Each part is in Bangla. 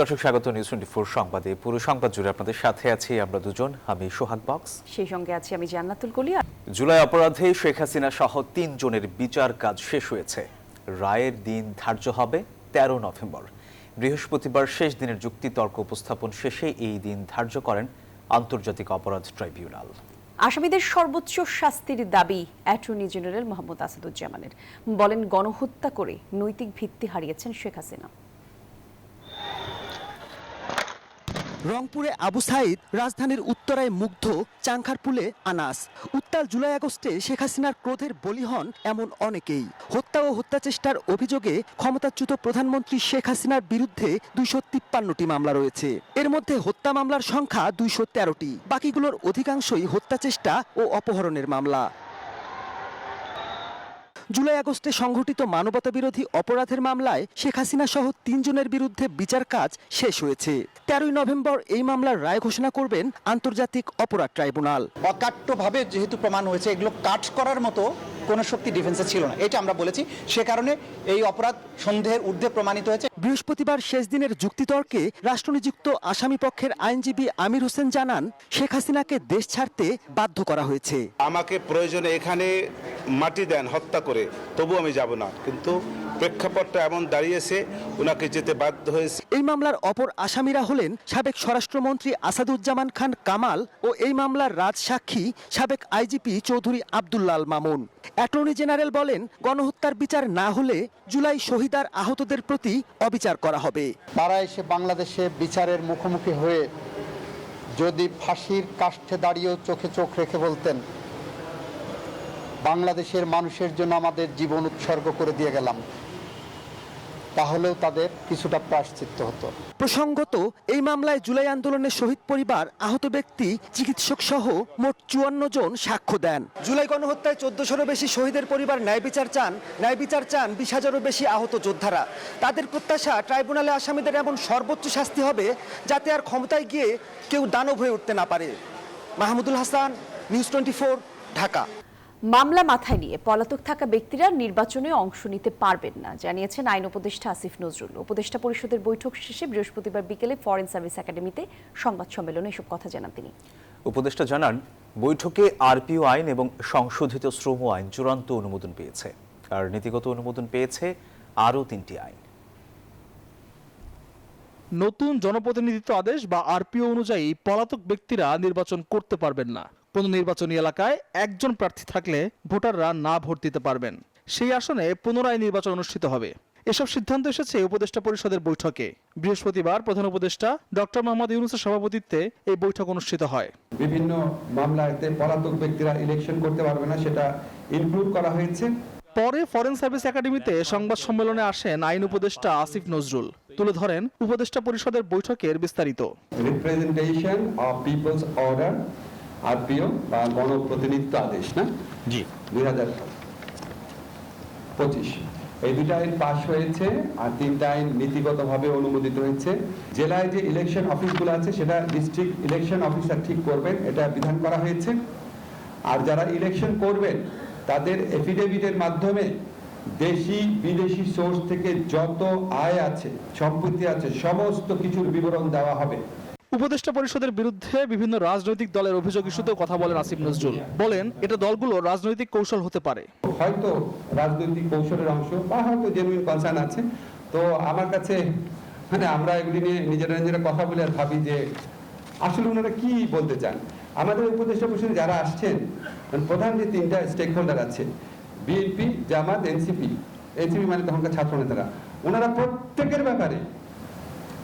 দর্শক স্বাগত নিউজ 24 সংবাদে। পুরো সংবাদ জুড়ে আপনাদের সাথে আছি আমরা দুজন, আমি সোহাগ বক্স, সেই সঙ্গে আছি আমি জান্নাতুল কলি। জুলাই অপরাধে শেখ হাসিনা সহ ৩ জনের বিচার কাজ শেষ হয়েছে। রায়ের দিন ধার্য হবে 13 নভেম্বর। বৃহস্পতিবার শেষ দিনের যুক্তিতর্ক উপস্থাপন শেষে এই দিন ধার্য করেন আন্তর্জাতিক অপরাধ ট্রাইব্যুনাল। আসামিদের সর্বোচ্চ শাস্তির দাবি অ্যাটর্নি জেনারেল মোহাম্মদ আসাদুজ্জামানের। বলেন, গণহত্যা করে নৈতিক ভিত্তি হারিয়েছেন শেখ হাসিনা। রংপুরে আবু সাইদ, রাজধানীর উত্তরায় মুগ্ধ, চাংখারপুলে আনাস। উত্তাল জুলাই আগস্টে শেখ হাসিনার ক্রোধের বলি হন এমন অনেকেই। হত্যা ও হত্যাচেষ্টার অভিযোগে ক্ষমতাচ্যুত প্রধানমন্ত্রী শেখ হাসিনার বিরুদ্ধে 253টি মামলা রয়েছে। এর মধ্যে হত্যা মামলার সংখ্যা 213টি, বাকিগুলোর অধিকাংশই হত্যাচেষ্টা ও অপহরণের মামলা। জুলাই আগস্টে সংঘটিত মানবতাবিরোধী অপরাধের মামলায় শেখ হাসিনা সহ 3 জনের বিরুদ্ধে বিচার কাজ শেষ হয়েছে। 13 নভেম্বর এই মামলার রায় ঘোষণা করবেন আন্তর্জাতিক অপরাধ ট্রাইব্যুনাল। অকাট্যভাবে যেহেতু প্রমাণ হয়েছে, এগুলো কাট করার মতো কোনো শক্তি ডিফেন্সে ছিল না, এটা আমরা বলেছি। সে কারণে এই অপরাধ সন্দেহের ঊর্ধ্বে প্রমাণিত হয়েছে। বৃহস্পতিবার শেষ দিনের যুক্তিতর্কে রাষ্ট্রনিযুক্ত আসামি পক্ষের আইনজীবী আমির হোসেন জানান, শেখ হাসিনাকে দেশ ছাড়তে বাধ্য করা হয়েছে। আমাকে প্রয়োজনে এখানে মাটি দেন হত্যা করে, তবু আমি যাব না, কিন্তু প্রেক্ষাপটটা এমন দাঁড়িয়েছে, ওনাকে যেতে বাধ্য হয়েছে। এই মামলার অপর আসামিরা হলেন সাবেক স্বরাষ্ট্রমন্ত্রী আসাদুজ্জামান খান কামাল ও এই মামলার রাজসাক্ষী সাবেক IGP Chowdhury Abdullah Al Mamun. Attorney general বলেন, গণহত্যার বিচার না হলে জুলাই শহীদার আহতদের প্রতি অবিচার করা হবে। তারা এসে বাংলাদেশে বিচারের মুখোমুখি হয়ে যদি ফাঁসির কাষ্ঠে দাঁড়িয়েও চোখে চোখ রেখে বলতেন, বাংলাদেশের মানুষের জন্য আমাদের জীবন উৎসর্গ করে দিয়ে গেলাম, তাহলেও তাদের কিছুটা প্রায়শ্চিত্ত হতো। প্রসঙ্গত, এই মামলায় জুলাই আন্দোলনের শহীদ পরিবার, আহত ব্যক্তি, চিকিৎসক সহ মোট 54 জন সাক্ষ্য দেন। জুলাই গণহত্যায় 1400-রও বেশি শহীদের পরিবার ন্যায় বিচার চান। 20,000-ও বেশি আহত যোদ্ধারা। তাদের প্রত্যাশা, ট্রাইব্যুনালে আসামিদের এমন সর্বোচ্চ শাস্তি হবে যাতে আর ক্ষমতায় গিয়ে কেউ দানব হয়ে উঠতে না পারে। মাহমুদুল হাসান, নিউজ 24, ঢাকা। মামলা মাথায় নিয়ে পলাতক থাকা ব্যক্তিরা নির্বাচনে অংশ নিতে পারবেন না জানিয়েছেন আইন উপদেষ্টা আসিফ নজরুল। উপদেষ্টা পরিষদের বৈঠক শেষে বৃহস্পতিবার বিকেলে ফরেন সার্ভিস একাডেমিতে সংবাদ সম্মেলনে এসব কথা জানান তিনি। উপদেষ্টা জানান, বৈঠকে আরপিও আইন এবং সংশোধিত শ্রম আইন চূড়ান্ত অনুমোদন পেয়েছে, আর নীতিগত অনুমোদন পেয়েছে আরও 3টি আইন। নতুন জনপ্রতিনিধিত্ব আদেশ বা আরপিও অনুযায়ী পলাতক ব্যক্তিরা নির্বাচন করতে পারবেন না। কোনো নির্বাচনী এলাকায় একজন প্রার্থী থাকলে ভোটাররা না ভোট দিতে পারবেন। সেই আসনে পুনরায় নির্বাচন অনুষ্ঠিত হবে। এসব সিদ্ধান্ত এসেছে উপদেষ্টা পরিষদের বৈঠকে। বৃহস্পতিবার প্রধান উপদেষ্টা ডক্টর মোহাম্মদ ইউনূসের সভাপতিত্বে এই বৈঠক অনুষ্ঠিত হয়। বিভিন্ন মামলাতে পলাতক ব্যক্তিরা ইলেকশন করতে পারবে না, সেটা ইনক্লুড করা হয়েছে। পরে ফরেন সার্ভিস একাডেমিতে সংবাদ সম্মেলনে আসেন আইন উপদেষ্টা আসিফ নজরুল। তুলে ধরেন উপদেষ্টা পরিষদের বৈঠকের বিস্তারিত। Representation of people's order, RPO বা গণপ্রতিনিধিত্ব আদেশ, না জি, 2025 এই 2টা আইন পাশ হয়েছে, আর 3টা আইন নীতিগতভাবে অনুমোদিত হয়েছে। জেলায় যে ইলেকশন অফিসগুলো আছে সেটা ডিস্ট্রিক্ট ইলেকশন অফিসার ঠিক করবেন, এটা বিধান করা হয়েছে। আর যারা ইলেকশন করবেন তাদের এফিডেভিটের মাধ্যমে দেশি বিদেশি সোর্স থেকে যত আয় আছে, সম্পত্তি আছে, সমস্ত কিছুর বিবরণ দেওয়া হবে। উপদেষ্টা পরিষদের বিরুদ্ধে বিভিন্ন রাজনৈতিক দলের অভিযোগ ইস্যুতেও কথা বলেন আসিফ নজরুল। বলেন, এটা দলগুলো রাজনৈতিক কৌশল হতে পারে। হয়তো রাজনৈতিক কৌশলের অংশ বা হয়তো জেনুইন কনসার্ন আছে। তো আমার কাছে আমরা এগুলি নিয়ে নিজেরা কথা বলে আর ভাবি যে আসলে ওনারা কি বলতে চান। আমাদের উপদেষ্টা পরিষদে যারা আসছেন, প্রধান যে 3টা স্টেক হোল্ডার আছে, বিএনপি, জামাত, এনসিপি মানে তখনকার ছাত্র নেতারা, ওনারা প্রত্যেকের ব্যাপারে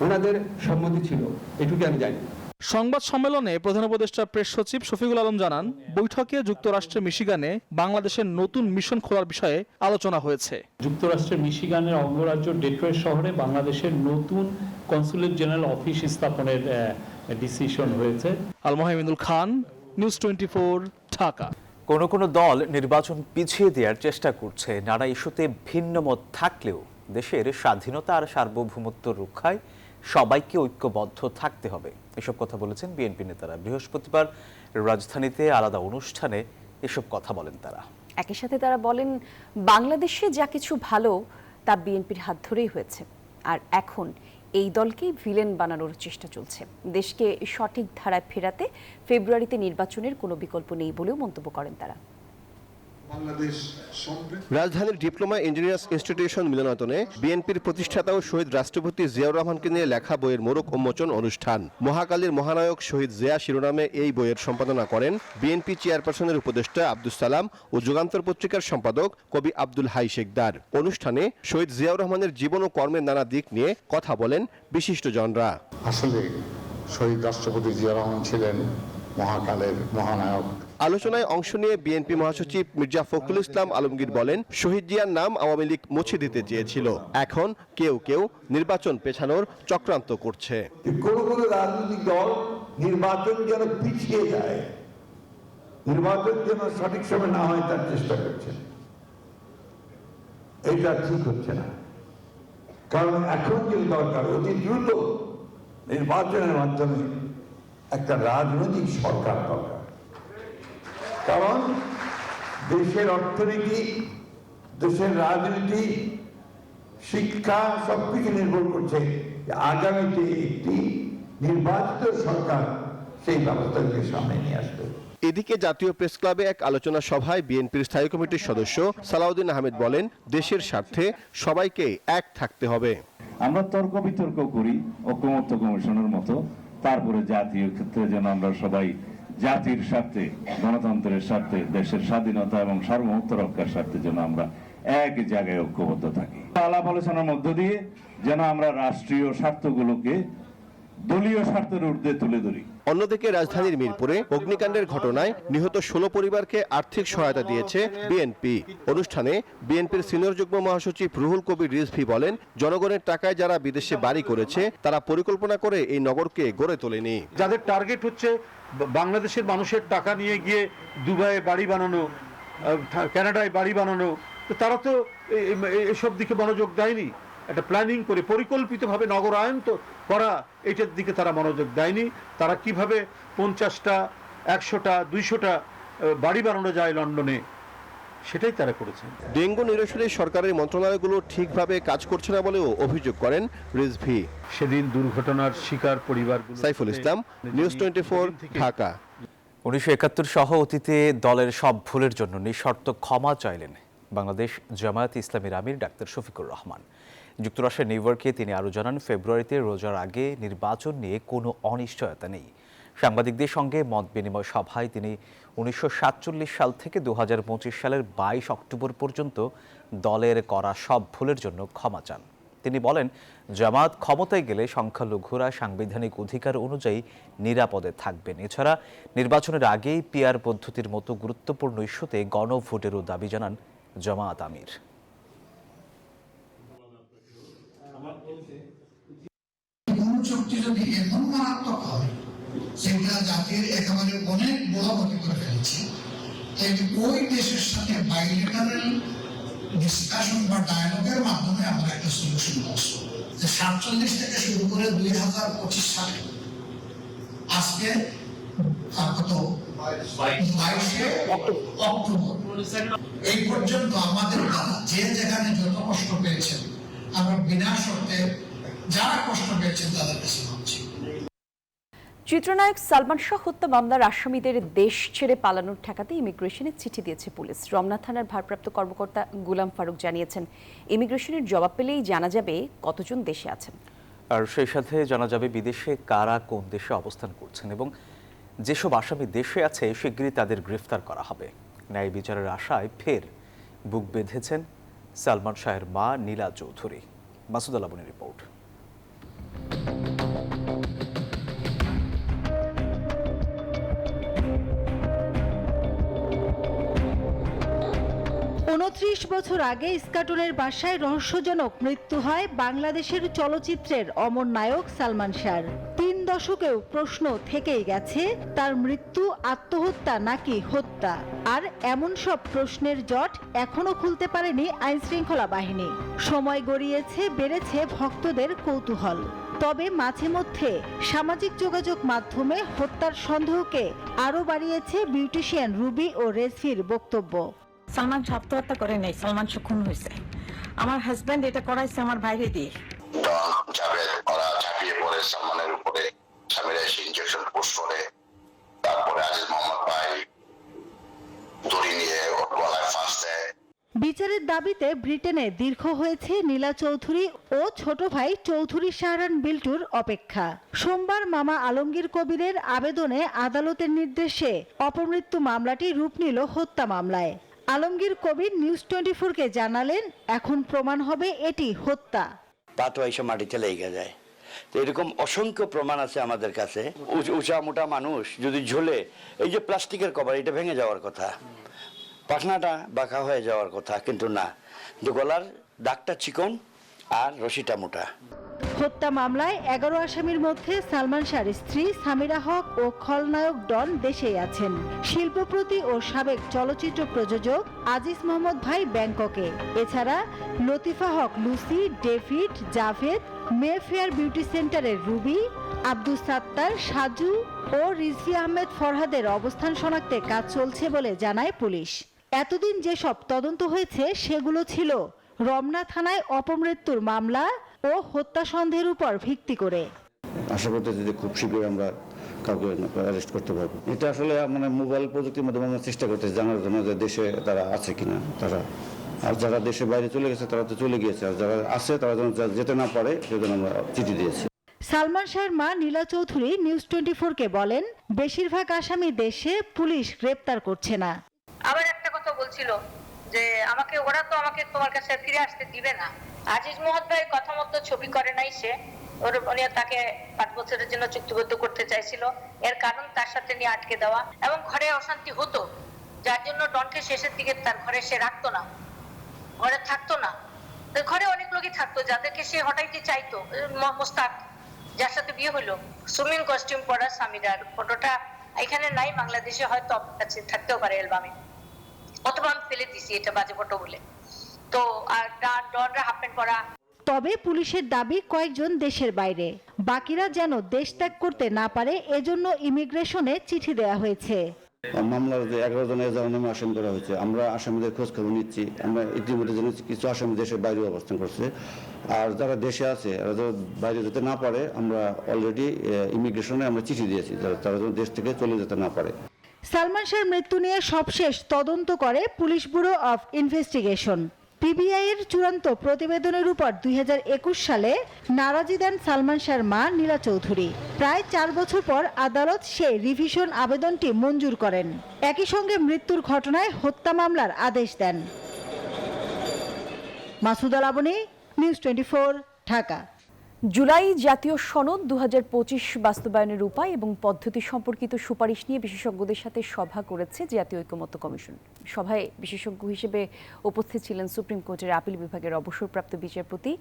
ওনাদের সম্মতি ছিল, এটুকু আমি জানি। সংবাদ সম্মেলনে প্রধান উপদেষ্টা প্রেস সচিব শফিকুল আলম জানান, বৈঠকে যুক্তরাষ্ট্রের মিশিগানে বাংলাদেশের নতুন মিশন খোলার বিষয়ে আলোচনা হয়েছে। যুক্তরাষ্ট্রের মিশিগানের অঙ্গরাজ্য ডেট্রয়েট শহরে বাংলাদেশের নতুন কনসুলেট জেনারেল অফিস স্থাপনের ডিসিশন হয়েছে। আল মোহাম্মদুল খান, নিউজ 24, ঢাকা। কোনো দল নির্বাচন পিছিয়ে দেওয়ার চেষ্টা করছে। নানা ইস্যুতে ভিন্ন মত থাকলেও দেশের স্বাধীনতা আর সার্বভৌমত্ব রক্ষায় সবাইকে ঐক্যবদ্ধ থাকতে হবে, এসব কথা বলেছেন বিএনপি নেতারা। বৃহস্পতিবার রাজধানীতে আলাদা অনুষ্ঠানে এসব কথা বলেন তারা। একই সাথে তারা বলেন, বাংলাদেশে যা কিছু ভালো তা বিএনপির হাত ধরেই হয়েছে, আর এখন এই দলকেই ভিলেন বানানোর চেষ্টা চলছে। দেশকে সঠিক ধারায় ফেরাতে ফেব্রুয়ারিতে নির্বাচনের কোনো বিকল্প নেই বলেও মন্তব্য করেন তারা। রাজধানীর ডিপ্লোমা ইঞ্জিনিয়ার্স ইনস্টিটিউশন মিলনায়তনে বিএনপির প্রতিষ্ঠাতা ও শহীদ রাষ্ট্রপতি জিয়াউর রহমানকে নিয়ে লেখা বইয়ের মোড়ক উন্মোচন অনুষ্ঠান। মহাকালীর মহানায়ক শহীদ জিয়া শিরোনামে এই বইয়ের সম্পাদনা করেন বিএনপি চেয়ারপারসনের উপদেষ্টা আব্দুস সালাম ও যুগান্তর পত্রিকার সম্পাদক কবি আব্দুল হাই শেখদার। অনুষ্ঠানে শহীদ জিয়াউর রহমানের জীবন ও কর্মের নানা দিক নিয়ে কথা বলেন বিশিষ্টজনরা। আসলে শহীদ রাষ্ট্রপতি জিয়া রহমান ছিলেন মহাকালের মহানায়ক। আলোচনায় অংশ নিয়ে বিএনপি মহাসচিব মির্জা ফখরুল ইসলাম আলমগীর বলেন, শহীদ জিয়ার নাম আওয়ামী লীগ মুছে দিতে চেয়েছিল, এখন কেউ কেউ নির্বাচন পেছানোর চক্রান্ত করছে। কোন কোন রাজনৈতিক দল নির্বাচন যেন পিছিয়ে যায়, নির্বাচন যেন সঠিক সময় না হয় তার চেষ্টা করছে। এটা ঠিক হচ্ছে না, কারণ এখন যে দরকার অতি দ্রুত নির্বাচনের মাধ্যমে একটা রাজনৈতিক সরকার দরকার। কারণ দেশের অর্থনীতি, দেশের রাজনীতি, শিক্ষা সবকিছু নির্ভর করছে আগামীতে একটি নির্বাচিত সরকার সেই ব্যবস্থাকে সামনে নিয়ে আসবে। এদিকে জাতীয় প্রেস ক্লাবে এক আলোচনা সভায় বিএনপির স্থায়ী কমিটির সদস্য সালাউদ্দিন আহমেদ বলেন, দেশের স্বার্থে সবাইকে এক থাকতে হবে। আমরা তর্ক বিতর্ক করি ঐকমত্য কমিশনের মতো, তারপরে জাতীয় ক্ষেত্রে যেন আমরা সবাই জাতির স্বার্থে, গণতন্ত্রের স্বার্থে, দেশের স্বাধীনতা এবং সার্বভৌমত্ব রক্ষার স্বার্থে যেন আমরা এক জায়গায় ঐক্যবদ্ধ থাকি। আলাপ আলোচনার মধ্য দিয়ে যেন আমরা রাষ্ট্রীয় স্বার্থগুলোকে দলীয় স্বার্থের ঊর্ধ্বে তুলে ধরি। অন্যদিকে রাজধানীর মিরপুরে অগ্নিকাণ্ডের ঘটনায় নিহত 16 পরিবারকে আর্থিক সহায়তা দিয়েছে বিএনপি। অনুষ্ঠানে বিএনপির সিনিয়র যুগ্ম মহাসচিব রুহুল কবির রিজভী বলেন, জনগণের টাকায় যারা বিদেশে বাড়ি করেছে তারা পরিকল্পনা করে এই নগরকে গড়ে তোলেনি। যাদের টার্গেট হচ্ছে বাংলাদেশের মানুষের টাকা নিয়ে গিয়ে দুবাইয়ে বাড়ি বানানো, কানাডায় বাড়ি বানানো, তো তারা তো এসব দিকে মনোযোগ দেয়নি। একটা প্ল্যানিং করে পরিকল্পিতভাবে নগরায়ন তো করা, এইটার দিকে তারা মনোযোগ দেয়নি। তারা কিভাবে 50টা, 100টা, 200টা বাড়ি বানানো যায় লন্ডনে, সেটাই তারা করেছে। ডেঙ্গু নিরসনে সরকারের মন্ত্রণালয়গুলো ঠিকভাবে কাজ করছে না বলেও অভিযোগ করেন রিজভী। সেদিন দুর্ঘটনার শিকার পরিবারগুলো। সাইফুল ইসলাম, নিউজ 24, ঢাকা। 1971 সহ অতীতে দলের সব ভুলের জন্য নিঃশর্ত ক্ষমা চাইলেন বাংলাদেশ জামায়াতে ইসলামীর আমির ডাক্তার শফিকুর রহমান। যুক্তরাষ্ট্রের নিউ ইয়র্কে তিনি আরও জানান, ফেব্রুয়ারিতে রোজার আগে নির্বাচন নিয়ে কোনো অনিশ্চয়তা নেই। সাংবাদিকদের সঙ্গে মত বিনিময় সভায় তিনি 1947 সাল থেকে 2025 সালের 22 অক্টোবর পর্যন্ত দলের করা সব ভুলের জন্য ক্ষমা চান। তিনি বলেন, জামায়াত ক্ষমতায় গেলে সংখ্যালঘুরা সাংবিধানিক অধিকার অনুযায়ী নিরাপদে থাকবেন। এছাড়া নির্বাচনের আগেই পিআর পদ্ধতির মতো গুরুত্বপূর্ণ ইস্যুতে গণভোটেরও দাবি জানান জামায়াত আমির। শক্তি যদি এমন মারাত্মক হয় যেটা জাতির একেবারে অনেক বড় ক্ষতি করে ফেলছে, ওই দেশের সাথে বাইলেটারাল ডিসকাশন বা ডায়ালগের মাধ্যমে আমরা একটা সলিউশন পাচ্ছি। 47 থেকে শুরু করে 2025 সালে আজকে কত 22 অক্টোবর এই পর্যন্ত আমাদের যে যেখানে যত কষ্ট পেয়েছেন, আমরা বিনা শর্তে যারা কষ্ট পেয়েছেন তাদের কাছে ভাবছি। চিত্রনায়ক সালমান শাহ হত্যা মামলার আসামিদের দেশ ছেড়ে পালানোর ঠেকাতে ইমিগ্রেশনে চিঠি দিয়েছে পুলিশ। রমনা থানার ভারপ্রাপ্ত কর্মকর্তা গুলাম ফারুক জানিয়েছেন, ইমিগ্রেশনের জবাব পেলেই জানা যাবে কতজন দেশে আছেন, আর সেই সাথে জানা যাবে বিদেশে কারা কোন দেশে অবস্থান করছেন এবং যেসব আসামি দেশে আছে শীঘ্রই তাদের গ্রেফতার করা হবে। ন্যায় বিচারের আশায় ফের বুক বেঁধেছেন সালমান শাহের মা নীলা চৌধুরী। মাসুদ আলাবনের রিপোর্ট। 29 বছর আগে ইস্কাটনের বাসায় রহস্যজনক মৃত্যু হয় বাংলাদেশের চলচ্চিত্রের অমর নায়ক সালমান শাহর। 3 দশকেও প্রশ্ন থেকেই গেছে, তার মৃত্যু আত্মহত্যা নাকি হত্যা। আর এমন সব প্রশ্নের জট এখনো খুলতে পারেনি আইনশৃঙ্খলা বাহিনী। সময় গড়িয়েছে, বেড়েছে ভক্তদের কৌতূহল। তবে মাঝে মধ্যে সামাজিক যোগাযোগ মাধ্যমে হত্যার সন্দেহকে আরো বাড়িয়েছে বিউটিশিয়ান রুবি ও রেজভির বক্তব্য। সালমান শাহ আত্মহত্যা করে নাই, সালমান শাহ খুন হয়েছে। আমার হাজবেন্ড এটা করাইছে আমার বাইরে দিয়ে। জাভেদ ওরা সালমানের উপরে স্বামীরা এসে ইনজেকশন পুশ করে, তারপরে আজিজ মোহাম্মদ ভাই দড়ি নিয়ে ওর গলায় ফাঁস দেয়। বিচারের দাবিতে ব্রিটেনে দীর্ঘ হয়েছে নীলা চৌধুরী ও ছোট ভাই চৌধুরী শাহরান বিল্টুর অপেক্ষা। সোমবার মামা আলমগীর কবিরের আবেদনে আদালতের নির্দেশে অপমৃত্যু মামলাটি রূপ নিল হত্যা মামলায়। আলমগীর কবির নিউজ 24-কে জানালেন, এখন প্রমাণ হবে এটি হত্যা। পা তো এইসব মাটিতে লেগে যায়। তো এরকম অসংখ্য প্রমাণ আছে আমাদের কাছে। উঁচা মোটা মানুষ যদি ঝুলে, এই যে প্লাস্টিকের কভার, এটা ভেঙে যাওয়ার কথা, পাখনাটা বাঁকা হয়ে যাওয়ার কথা, কিন্তু না, গলার দাগটা চিকন আর রশিটা মোটা। হত্যা মামলায় 11 আসামির মধ্যে সালমান শাহর স্ত্রী সামিরা হক ও খলনায়ক ডন দেশেই আছেন। শিল্পপতি ও সাবেক চলচ্চিত্র প্রযোজক আজিজ মোহাম্মদ ভাই ব্যাংককে। এছাড়া Latifa Haque Lucy, David, Javed, Mayfair beauty সেন্টারের রুবি, আব্দুস সাত্তার, সাজু ও রিজভি আহমেদ ফরহাদের অবস্থান শনাক্তে কাজ চলছে বলে জানায় পুলিশ। এতদিন যেসব তদন্ত হয়েছে সেগুলো ছিল রমনা থানায় অপমৃত্যুর মামলা ও হত্যা সন্দেহের উপর ভিত্তি করে। আশা করতেছি যে খুব শীঘ্রই আমরা কাউকে অ্যারেস্ট করতে পারবো। এটা আসলে মানে মোবাইল প্রযুক্তির মাধ্যমে আমরা চেষ্টা করতেছি জানার জন্য যে দেশে তারা আছে কিনা। তারা আর যারা দেশের বাইরে চলে গেছে তারা তো চলে গিয়েছে, আর যারা আছে তারা যেন যেতে না পারে সেজন্য আমরা চিঠি দিয়েছি। সালমান শাহের মা নীলা চৌধুরী নিউজ 24-কে বলেন, বেশিরভাগ আসামি দেশে, পুলিশ গ্রেপ্তার করছে না। আবার একটা কথা বলছিল যে ওরা তো আমাকে তোমার কাছে ফিরে আসতে দিবে না। আজিজ মোহাম্মদ ভাই কথা মতো ছবি করে নাই, সে উনি তাকে 5 বছরের জন্য চুক্তিবদ্ধ করতে চাইছিল। এর কারণ তার সাথে নিয়ে আটকে দেওয়া এবং ঘরে অশান্তি হতো, যার জন্য ডনকে শেষের দিকে তার ঘরে সে রাখতো না, ঘরে থাকতো না। ঘরে অনেক লোকই থাকতো যাদেরকে সে হটাইতে চাইতো। মোস্তাক, যার সাথে বিয়ে হলো, সুইমিং কস্টিউম পরা সামিরার ফটোটা এখানে নাই, বাংলাদেশে হয়তো কাছে থাকতেও পারে অ্যালবামে, অথবা আমি ফেলে দিছি এটা বাজে ফটো বলে। তো আর ডনরা হাফ প্যান্ট পরা। তবে পুলিশের দাবি কয়েকজন দেশের বাইরে, বাকিরা যেন দেশ ত্যাগ করতে না পারে এজন্য ইমিগ্রেশনে চিঠি দেয়া হয়েছে। মামলার যে 11 জনের নামে আসামি করা হয়েছে, আমরা আসামিদের খোঁজ খবর নিচ্ছি। আমরা ইতিমধ্যে জেনেছি কিছু আসামি দেশের বাইরে অবস্থান করছে, আর যারা দেশে আছে এরা যদি বাইরে যেতে না পারে, আমরা অলরেডি ইমিগ্রেশনে আমরা চিঠি দিয়েছি তারা যেন দেশ থেকে চলে যেতে না পারে। সালমান শাহর মৃত্যু নিয়ে সবশেষ তদন্ত করে police bureau of investigation. PBI এর চূড়ান্ত প্রতিবেদনের উপর 2021 সালে নারাজি দেন সালমান শাহর মা নীলা চৌধুরী। প্রায় 4 বছর পর আদালত সেই রিভিশন আবেদনটি মঞ্জুর করেন। একই সঙ্গে মৃত্যুর ঘটনায় হত্যা মামলার আদেশ দেন। মাসুদা লাবনী, নিউজ 24, ঢাকা। জুলাই জাতীয় সনদ 2025 বাস্তবায়নের উপায় এবং পদ্ধতি সম্পর্কিত সুপারিশ নিয়ে বিশেষজ্ঞদের সাথে সভা করেছে জাতীয় ঐকমত্য কমিশন। সভায় বিশেষজ্ঞ হিসেবে উপস্থিত ছিলেন সুপ্রিম কোর্টের আপিল বিভাগের অবসরপ্রাপ্ত বিচারপতি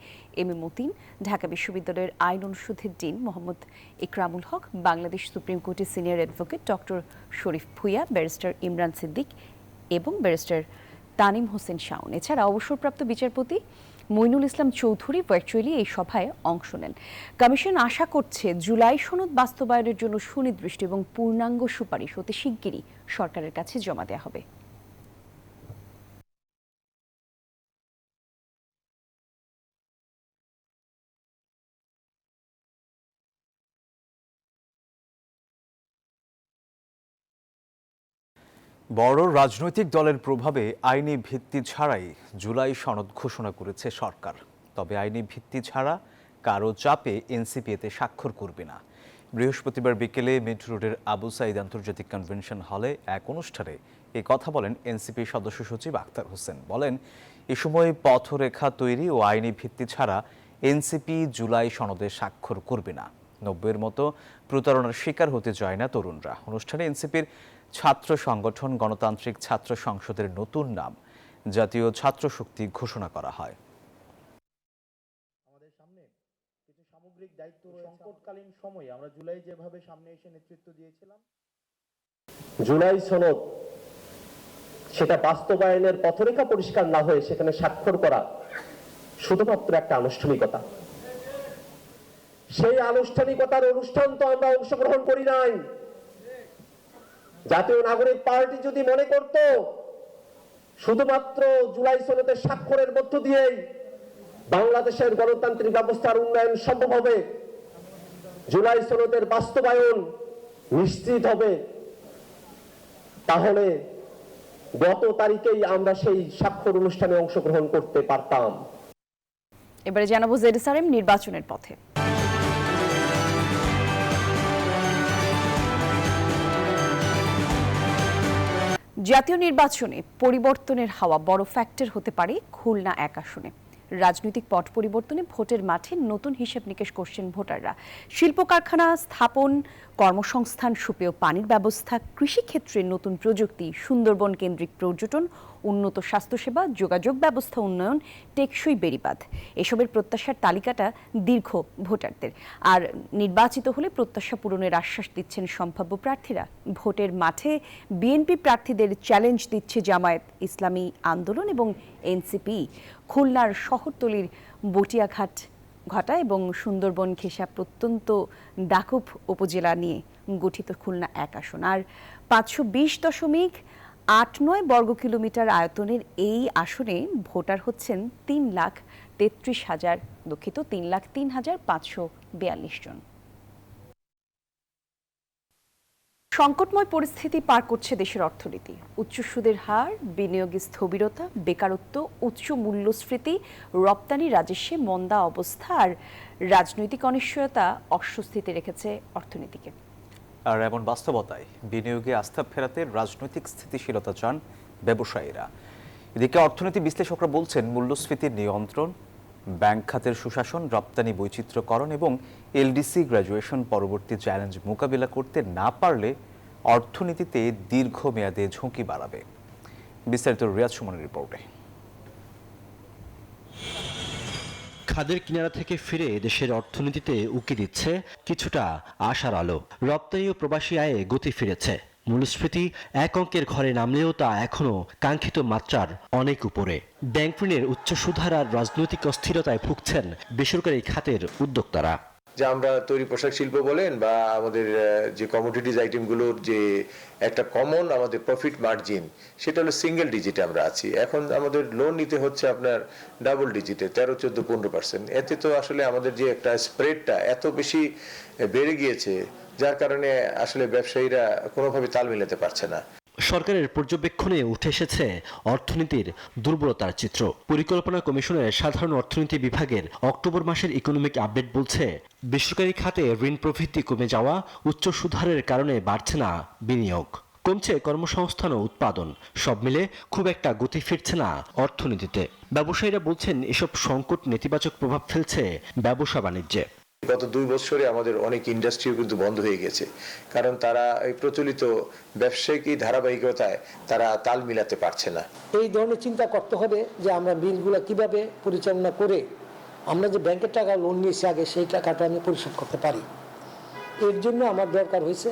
এম এ মতিন, ঢাকা বিশ্ববিদ্যালয়ের আইন অনুষদের ডিন মোহাম্মদ ইকরামুল হক, বাংলাদেশ সুপ্রিম কোর্টের সিনিয়র অ্যাডভোকেট ডক্টর শরীফ ভুইয়া, ব্যারিস্টার ইমরান সিদ্দিক এবং ব্যারিস্টার তানিম হোসেন শাওন। এছাড়া অবসরপ্রাপ্ত বিচারপতি মইনুল ইসলাম চৌধুরী ভার্চুয়ালি এই সভায় অংশ নেন। কমিশন আশা করছে জুলাই সনদ বাস্তবায়নের জন্য সুনির্দিষ্ট এবং পূর্ণাঙ্গ সুপারিশ অতি শিগগিরই সরকারের কাছে জমা দেওয়া হবে। বড় রাজনৈতিক দলের প্রভাবে আইনি ভিত্তি ছাড়াই জুলাই সনদ ঘোষণা করেছে সরকার। তবে আইনি ভিত্তি ছাড়া কারো চাপে এনসিপি এতে স্বাক্ষর করবে না। বৃহস্পতিবার বিকেলে মিন্ট রোডের আবু সাইদ আন্তর্জাতিক কনভেনশন হলে এক অনুষ্ঠানে এই কথা বলেন এনসিপি সদস্য সচিব আখতার হোসেন। বলেন, এ সময় পথরেখা তৈরি ও আইনি ভিত্তি ছাড়া এনসিপি জুলাই সনদে স্বাক্ষর করবে না। 90-এর মতো প্রতারণার শিকার হতে চায় না তরুণরা। অনুষ্ঠানে এনসিপির ছাত্র সংগঠন গণতান্ত্রিক ছাত্র সংসদের নতুন নাম জাতীয় ছাত্র শক্তি ঘোষণা করা হয়। আমাদের সামনে কিছু সামগ্রিক দায়িত্ব রয়েছে। সংকটকালীন সময়ে আমরা জুলাই যেভাবে সামনে এসে নেতৃত্ব দিয়েছিলাম, জুলাই সনদ সেটা বাস্তবায়নের পথরেখা পরিষ্কার না হয়ে সেখানে স্বাক্ষর করা শুধুমাত্র একটা আনুষ্ঠানিকতা। সেই আনুষ্ঠানিকতার অনুষ্ঠান তো আমরা অংশগ্রহণ করি নাই। জাতীয় নাগরিক পার্টি যদি মনে করত শুধুমাত্র জুলাই সনদের স্বাক্ষরের মধ্য দিয়েই বাংলাদেশের গণতান্ত্রিক ব্যবস্থার উন্নয়ন সম্ভব হবে, জুলাই সনদের বাস্তবায়ন নিশ্চিত হবে, তাহলে গত তারিখেই আমরা সেই স্বাক্ষর অনুষ্ঠানে অংশগ্রহণ করতে পারতাম। এবারে জানাবো জেরুসালেম নির্বাচনের পথে। জাতীয় নির্বাচনে পরিবর্তনের হাওয়া বড় ফ্যাক্টর হতে পারে খুলনা 1 আসনে। রাজনৈতিক পট পরিবর্তনে ভোটের মাঠে নতুন হিসেব নিকেশ করছেন ভোটাররা। শিল্প কারখানা স্থাপন, কর্মসংস্থান, সুপেয় পানির ব্যবস্থা, কৃষিক্ষেত্রে নতুন প্রযুক্তি, সুন্দরবন কেন্দ্রিক পর্যটন, উন্নত স্বাস্থ্যসেবা, যোগাযোগ ব্যবস্থা উন্নয়ন, টেকসই বেড়িবাঁধ, এসবের প্রত্যাশার তালিকাটা দীর্ঘ ভোটারদের। আর নির্বাচিত হলে প্রত্যাশা পূরণের আশ্বাস দিচ্ছেন সম্ভাব্য প্রার্থীরা। ভোটের মাঠে বিএনপি প্রার্থীদের চ্যালেঞ্জ দিচ্ছে জামায়াত ইসলামী আন্দোলন এবং এনসিপি। খুলনার শহরতলির বটিয়াঘাট ঘটা এবং সুন্দরবন ঘেঁষা প্রত্যন্ত ডাকুপ উপজেলা নিয়ে গঠিত খুলনা 1 আসন। আর 520.89 বর্গ কিলোমিটার আয়তনের এই আসনে ভোটার হচ্ছেন 3,03,542 জন। সংকটময় পরিস্থিতি পার করছে দেশের অর্থনীতি। উচ্চ সুদের হার, বিনিয়োগে স্থবিরতা, বেকারত্ব, উচ্চ মূল্যস্ফীতি, রপ্তানি রাজস্বে মন্দা অবস্থা আর রাজনৈতিক অনিশ্চয়তা অস্বস্তিতে রেখেছে অর্থনীতিকে। আর এমন বাস্তবতায় বিনিয়োগে আস্থা ফেরাতে রাজনৈতিক স্থিতিশীলতা চান ব্যবসায়ীরা। এদিকে অর্থনীতি বিশ্লেষকরা বলছেন মূল্যস্ফীতির নিয়ন্ত্রণ, ব্যাংক খাতের সুশাসন, রপ্তানি বৈচিত্র্যকরণ এবং এলডিসি গ্র্যাজুয়েশন পরবর্তী চ্যালেঞ্জ মোকাবিলা করতে না পারলে অর্থনীতিতে দীর্ঘমেয়াদে ঝুঁকি বাড়াবে। বিস্তারিত রিয়াজ সুমনের রিপোর্টে। খাদের কিনারা থেকে ফিরে দেশের অর্থনীতিতে উকি দিচ্ছে কিছুটা আশার আলো। রপ্তানি ও প্রবাসী আয়ে গতি ফিরেছে। মূল্যস্ফীতি এক অঙ্কের ঘরে নামলেও তা এখনো কাঙ্ক্ষিত মাত্রার অনেক উপরে। ব্যাংক ঋণের উচ্চ সুদহার আর রাজনৈতিক অস্থিরতায় ভুগছেন বেসরকারি খাতের উদ্যোক্তারা। যে আমরা তৈরি পোশাক শিল্প বলেন বা আমাদের যে কমোডিটিজ আইটেমগুলোর যে একটা কমন আমাদের প্রফিট মার্জিন, সেটা হলো সিঙ্গেল ডিজিটে আমরা আছি। এখন আমাদের লোন নিতে হচ্ছে আপনার ডাবল ডিজিটে, 13, 14, 15%। এতে তো আসলে আমাদের যে একটা স্প্রেডটা এত বেশি বেড়ে গিয়েছে, যার কারণে আসলে ব্যবসায়ীরা কোনোভাবে তাল মিলাতে পারছে না। সরকারের পর্যবেক্ষণে উঠে এসেছে অর্থনীতির দুর্বলতার চিত্র। পরিকল্পনা কমিশনের সাধারণ অর্থনীতি বিভাগের অক্টোবর মাসের ইকোনমিক আপডেট বলছে, বেসরকারি খাতে ঋণ প্রবৃদ্ধি কমে যাওয়া, উচ্চ সুদহারের কারণে বাড়ছে না বিনিয়োগ, কমছে কর্মসংস্থান ও উৎপাদন। সব মিলে খুব একটা গতি ফিরছে না অর্থনীতিতে। ব্যবসায়ীরা বলছেন এসব সংকট নেতিবাচক প্রভাব ফেলছে ব্যবসা বাণিজ্যে। গত 2 বছরে আমাদের অনেক ইন্ডাস্ট্রিও কিন্তু বন্ধ হয়ে গেছে, কারণ তারা এই প্রচলিত ব্যবসায়িক ধারাবাহিকতায় তারা তাল মিলাতে পারছে না। এই ধরনের চিন্তা করতে হবে যে আমরা মিলগুলো কিভাবে পরিচালনা করে আমরা যে ব্যাংকের টাকা লোন নিয়েছি আগে, সেই টাকাটা আমি পরিশোধ করতে পারি। এর জন্য আমার দরকার হয়েছে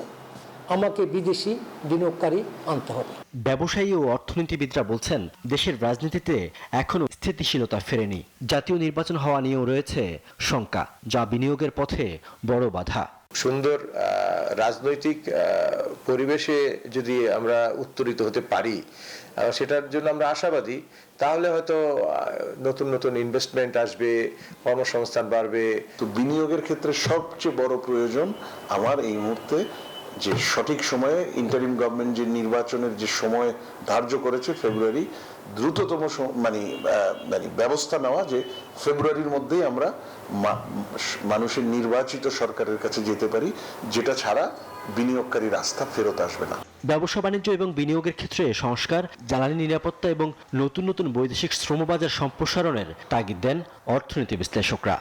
আমাকে বিদেশি বিনিয়োগকারী আনতে হবে। ব্যবসায়ী ও অর্থনীতিবিদরা বলছেন দেশের রাজনীতিতে এখনো স্থিতিশীলতা ফেরেনি। জাতীয় নির্বাচন হওয়া নিয়েও রয়েছে শঙ্কা, যা বিনিয়োগের পথে বড় বাধা। সুন্দর রাজনৈতিক পরিবেশে যদি আমরা উত্তরিত হতে পারি, সেটার জন্য আমরা আশাবাদী, তাহলে হয়তো নতুন নতুন ইনভেস্টমেন্ট আসবে, কর্মসংস্থান বাড়বে। তো বিনিয়োগের ক্ষেত্রে সবচেয়ে বড় প্রয়োজন আমার এই মুহূর্তে যে সঠিক সময়ে ইন্টারিম গভর্নমেন্ট যে নির্বাচনের যে সময় ধার্য করেছে ফেব্রুয়ারি, দ্রুততম মানে ব্যবস্থা নেওয়া যে ফেব্রুয়ারির মধ্যেই আমরা মানুষের নির্বাচিত সরকারের কাছে যেতে পারি, যেটা ছাড়া বিনিয়োগকারীর আস্থা ফেরত আসবে না। ব্যবসা বাণিজ্য এবং বিনিয়োগের ক্ষেত্রে সংস্কার, জ্বালানি নিরাপত্তা এবং নতুন নতুন বৈদেশিক শ্রমবাজার সম্প্রসারণের তাগিদ দেন অর্থনীতি বিশ্লেষকরা।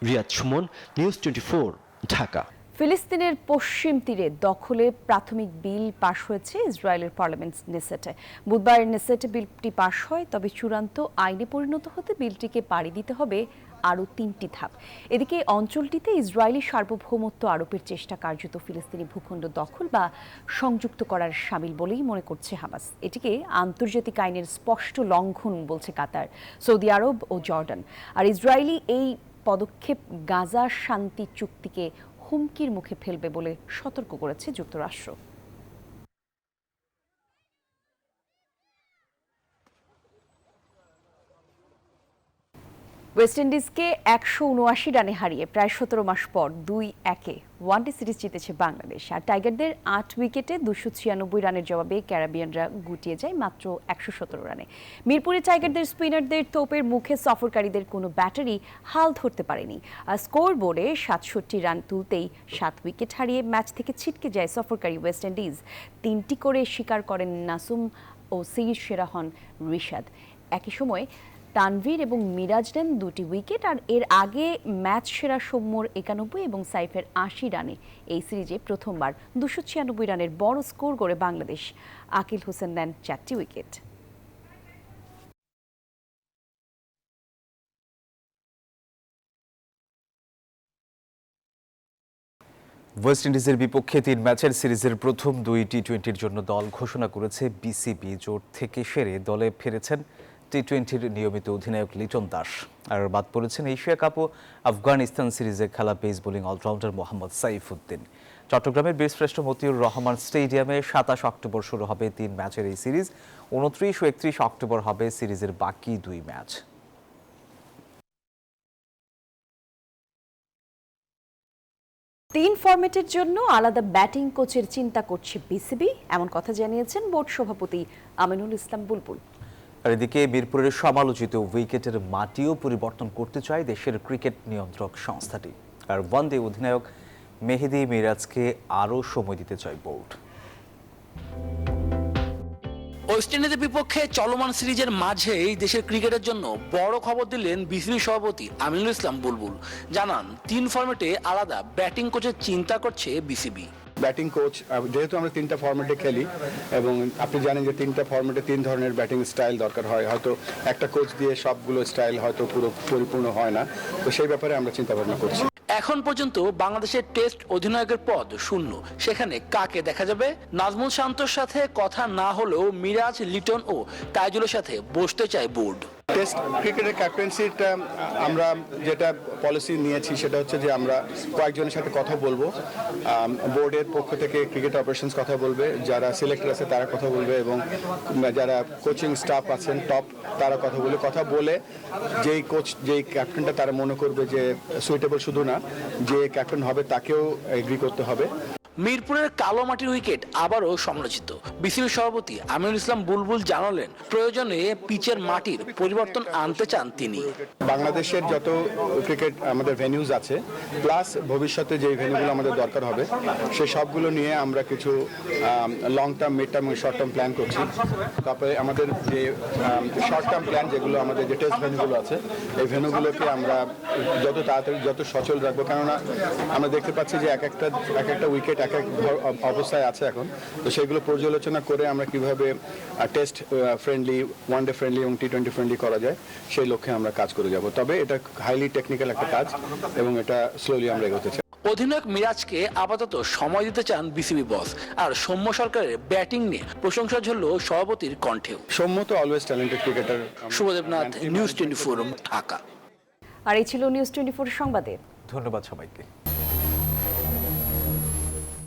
রিয়াদ সুমন, নিউজ 24, ঢাকা। ফিলিস্তিনের পশ্চিম তীরে দখলে প্রাথমিক বিল পাশ হয়েছে ইসরায়েলের পার্লামেন্ট নেসেটে। বুধবার নেসেটে বিলটি পাশ হয়, তবে চূড়ান্ত আইনে পরিণত হতে বিলটিকে পাড়ি দিতে হবে আরও 3টি ধাপ। এদিকে অঞ্চলটিতে ইসরায়েলি সার্বভৌমত্ব আরোপের চেষ্টা কার্যত ফিলিস্তিনি ভূখণ্ড দখল বা সংযুক্ত করার শামিল বলেই মনে করছে হামাস। এটিকে আন্তর্জাতিক আইনের স্পষ্ট লঙ্ঘন বলছে কাতার, সৌদি আরব ও জর্ডান। আর ইসরায়েলি এই পদক্ষেপ গাজা শান্তি চুক্তিকে হুমকির মুখে ফেলবে বলে সতর্ক করেছে যুক্তরাষ্ট্র। ওয়েস্ট ইন্ডিজকে 179 রানে হারিয়ে প্রায় 17 মাস পর 2-1 ওয়ানডে সিরিজ জিতেছে বাংলাদেশ। আর টাইগারদের 8 উইকেটে 296 রানের জবাবে ক্যারিবিয়ানরা গুটিয়ে যায় মাত্র 117 রানে। মিরপুরে টাইগারদের স্পিনারদের তোপের মুখে সফরকারীদের কোনো ব্যাটারি হাল ধরতে পারেনি। আর স্কোর বোর্ডে 67 রান তুলতেই 7 উইকেট হারিয়ে ম্যাচ থেকে ছিটকে যায় সফরকারী ওয়েস্ট ইন্ডিজ। 3টি করে শিকার করেন নাসুম ও সিরিজ সেরা হন রিশাদ। একই সময় তানভীর এবং মিরাজ নেন 2টি উইকেট। আর এর আগে ম্যাচ সেরা সৌম্যর 91 এবং সাইফের 80 রানে এই সিরিজে প্রথমবার 296 রানের বড় স্কোর করে বাংলাদেশ। আকিল হোসেন নেন 4টি উইকেট। ওয়েস্ট ইন্ডিজের বিপক্ষে 3 ম্যাচের সিরিজের প্রথম 2 টি-20-র জন্য দল ঘোষণা করেছে বিসিবি। জোট থেকে সেরে দলে ফিরেছেন টি-20-র নিয়মিত অধিনায়ক লিটন দাস। আর বাদ পড়েছেন এশিয়া কাপ ও আফগানিস্তান সিরিজে খেলা pace bowling all rounder Mohammad Saifuddin. চট্টগ্রামের বীরশ্রেষ্ঠ মতিউর রহমান স্টেডিয়ামে 27 অক্টোবর শুরু হবে 3 ম্যাচের এই সিরিজ। 29 ও 31 অক্টোবর হবে সিরিজের বাকি 2 ম্যাচ। তিন ফরম্যাটের জন্য আলাদা ব্যাটিং কোচের চিন্তা করছে বিসিবি, এমন কথা জানিয়েছেন বোর্ড সভাপতি আমিনুল ইসলাম বুলবুল। আর এদিকে মিরপুরের সমালোচিত উইকেটের মাটিও পরিবর্তন করতে চায় দেশের ক্রিকেট নিয়ন্ত্রক সংস্থাটি। আর ওয়ানডে অধিনায়ক মেহেদী মিরাজকে আরও সময় দিতে চায় বোর্ড। ওয়েস্ট ইন্ডিজের বিপক্ষে চলমান সিরিজের মাঝেই দেশের ক্রিকেটের জন্য বড় খবর দিলেন বিসিবি সভাপতি আমিনুল ইসলাম বুলবুল। জানান 3 ফরম্যাটে আলাদা ব্যাটিং কোচের চিন্তা করছে বিসিবি। ব্যাটিং কোচ, যেহেতু আমরা 3টা ফরম্যাটে খেলি এবং আপনি জানেন যে 3টা ফরম্যাটে 3 ধরনের ব্যাটিং স্টাইল দরকার হয়, হয়তো একটা কোচ দিয়ে সবগুলো স্টাইল হয়তো পুরো পরিপূর্ণ হয় না, তো সেই ব্যাপারে আমরা চিন্তা ভাবনা করছি। এখন পর্যন্ত বাংলাদেশের টেস্ট অধিনায়কের পদ শূন্য, সেখানে কাকে দেখা যাবে? নাজমুল শান্তর সাথে কথা না হলেও মিরাজ, লিটন ও তাইজুলের সাথে বসতে চায় বোর্ড। টেস্ট ক্রিকেটের ক্যাপ্টেন্সিটা আমরা যেটা পলিসি নিয়েছি সেটা হচ্ছে যে আমরা কয়েকজনের সাথে কথা বলবো। বোর্ডের পক্ষ থেকে ক্রিকেট অপারেশনস কথা বলবে, যারা সিলেক্টর আছে তারা কথা বলবে এবং যারা কোচিং স্টাফ আছেন টপ তারা কথা বলে যেই কোচ যেই ক্যাপ্টেনটা তারা মনে করবে যে সুইটেবল, শুধু না যে ক্যাপ্টেন হবে তাকেও এগ্রি করতে হবে। মিরপুরের কালো মাটির উইকেট আবারও সমালোচিত। বিসিবি সভাপতি আমিনুল ইসলাম বুলবুল জানালেন প্রয়োজনে পিচের মাটির পরিবর্তন আনতে চান তিনি। বাংলাদেশের যত ক্রিকেট আমাদের ভেন্যুজ আছে প্লাস ভবিষ্যতে যে ভেন্যুগুলো আমাদের দরকার হবে সেই সবগুলো নিয়ে আমরা কিছু long term, mid term, short term plan করছি। তারপরে আমাদের যে শর্ট টার্ম প্ল্যান যেগুলো আমাদের যে টেস্ট ভেন্যুগুলো আছে এই ভেন্যুগুলোকে আমরা যত তাড়াতাড়ি যত সচল রাখবো, কেননা আমরা দেখতে পাচ্ছি যে এক একটা উইকেট এক এক অবস্থায় আছে এখন, তো সেগুলো পর্যালোচনা করে আমরা কিভাবে টেস্ট ফ্রেন্ডলি, ওয়ানডে ফ্রেন্ডলি এবং টি-20 ফ্রেন্ডলি করা যায় সেই লক্ষ্যে আমরা কাজ করে যাব। তবে এটা হাইলি টেকনিক্যাল একটা কাজ এবং এটা স্লোলি আমরা এগোতে চাই। অধিনায়ক মিরাজকে আপাতত সময় দিতে চান বিসিবি বস। আর সৌম্য সরকারের ব্যাটিং নিয়ে প্রশংসা ঝরল সভাপতির কণ্ঠেও। সৌম্য তো always talented cricketer. Shubhadeb Nath, news 24, Dhaka. আর এই ছিল নিউজ 24 সংবাদে। ধন্যবাদ সবাইকে।